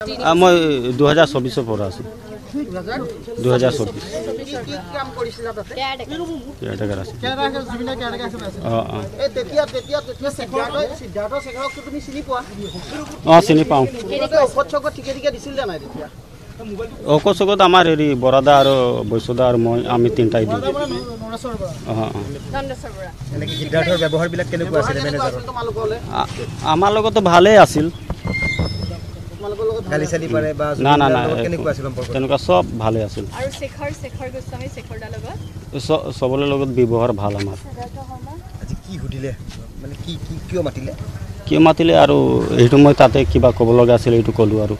মই 2024 পৰা আছো 2024 চিনি পাওঁ ঔষধ চৌকত আমাৰ হেৰি বৰাদা আৰু বৈশ্যদা আৰু মই আমি তিনিটাই দিওঁ আমাৰ লগতো ভালেই আছিল না না না তেনেকুৱা সব ভালে আছিল চবৰে লগত ব্যৱহাৰ ভাল আমাৰ কিয় মাতিলে আৰু এইটো মই তাতে কিবা ক'ব লগা আছিল এইটো ক'লোঁ আৰু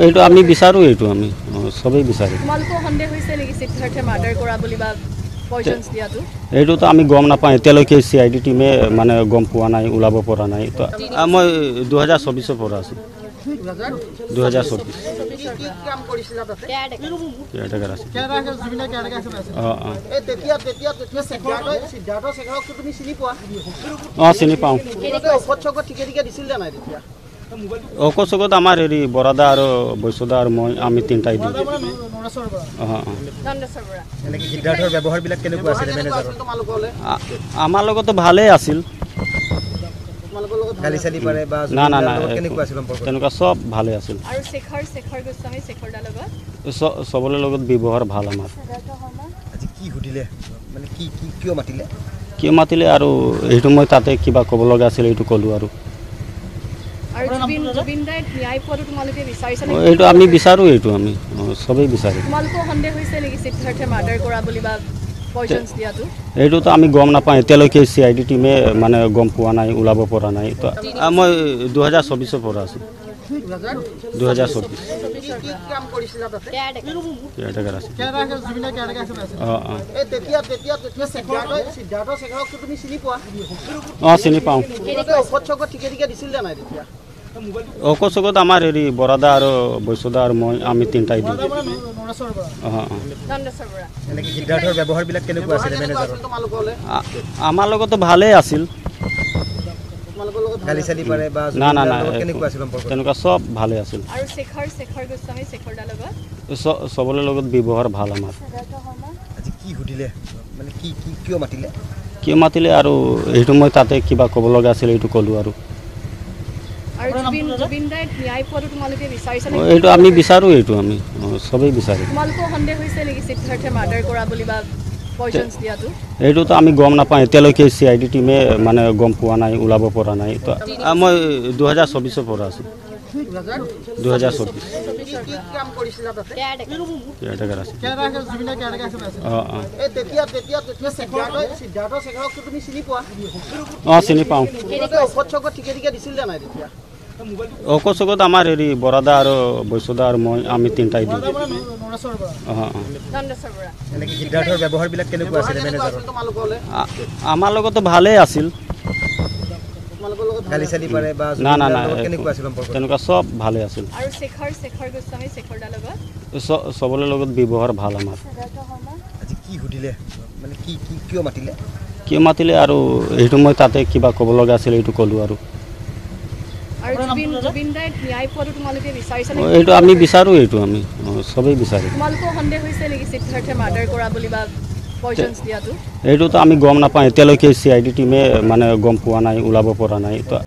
এইটো আমি বিচাৰোঁ এইটো আমি চবেই বিচাৰোঁ এইটোতো আমি গম নাপাওঁ এতিয়ালৈকে CID টিমে মানে গম পোৱা নাই ওলাব পৰা নাই তো মই 2024 পৰা আছোঁ 2024 চিনি পাওঁ ঔষধ চৌকত আমাৰ হেৰি বৰাদা আৰু বৈশ্যদা আৰু মই আমি তিনিটাই দিওঁ আমাৰ লগতো ভালেই আছিল না না না তেনেকুৱা সব ভালে আছিল চবৰে লগত ব্যৱহাৰ ভাল আমাৰ কিয় মাতিলে আৰু এইটো মই তাতে কিবা ক'ব লগা আছিল এইটো ক'লোঁ আৰু এইটো আমি বিচাৰোঁ এইটো আমি চবেই বিচাৰোঁ এইটোতো আমি গম নাপাওঁ এতিয়ালৈকে CID টিমে মানে গম পোৱা নাই ওলাব পৰা নাই তো মই 2024 পৰা আছোঁ 2024 চিনি পাওঁ ঔষধ চৌকত আমাৰ হেৰি বৰাদা আৰু বৈশ্যদা আৰু মই আমি তিনিটাই দিওঁ আমাৰ লগতো ভালেই আছিল না না না তেনেকুৱা সব ভালে আছিল চবৰে লগত ব্যৱহাৰ ভাল আমাৰ কিয় মাতিলে আৰু এইটো মই তাতে কিবা ক'ব লগা আছিল এইটো ক'লোঁ আৰু এইটো আমি বিচাৰোঁ এইটো আমি চবেই বিচাৰোঁ এইটোতো আমি গম নাপাওঁ এতিয়ালৈকে CID টিমে মানে গম পোৱা নাই ওলাব পৰা নাই তো মই 2024 পৰা আছোঁ 2024 চিনি পাওঁ ঔষধ চৌকত আমাৰ হেৰি বৰাদা আৰু বৈশ্যদা আৰু মই আমি তিনিটাই দিওঁ আমাৰ লগতো ভালেই আছিল না না না তেনেকুৱা সব ভালে আছিল চবৰে লগত ব্যৱহাৰ ভাল আমাৰ কিয় মাতিলে আৰু এইটো মই তাতে কিবা ক'ব লগা আছিল এইটো ক'লোঁ আৰু এইটো আমি বিচাৰোঁ এইটো আমি চবেই বিচাৰোঁ এইটোতো আমি গম নাপাওঁ এতিয়ালৈকে CID টিমে মানে গম পোৱা নাই ওলাব পৰা নাই তো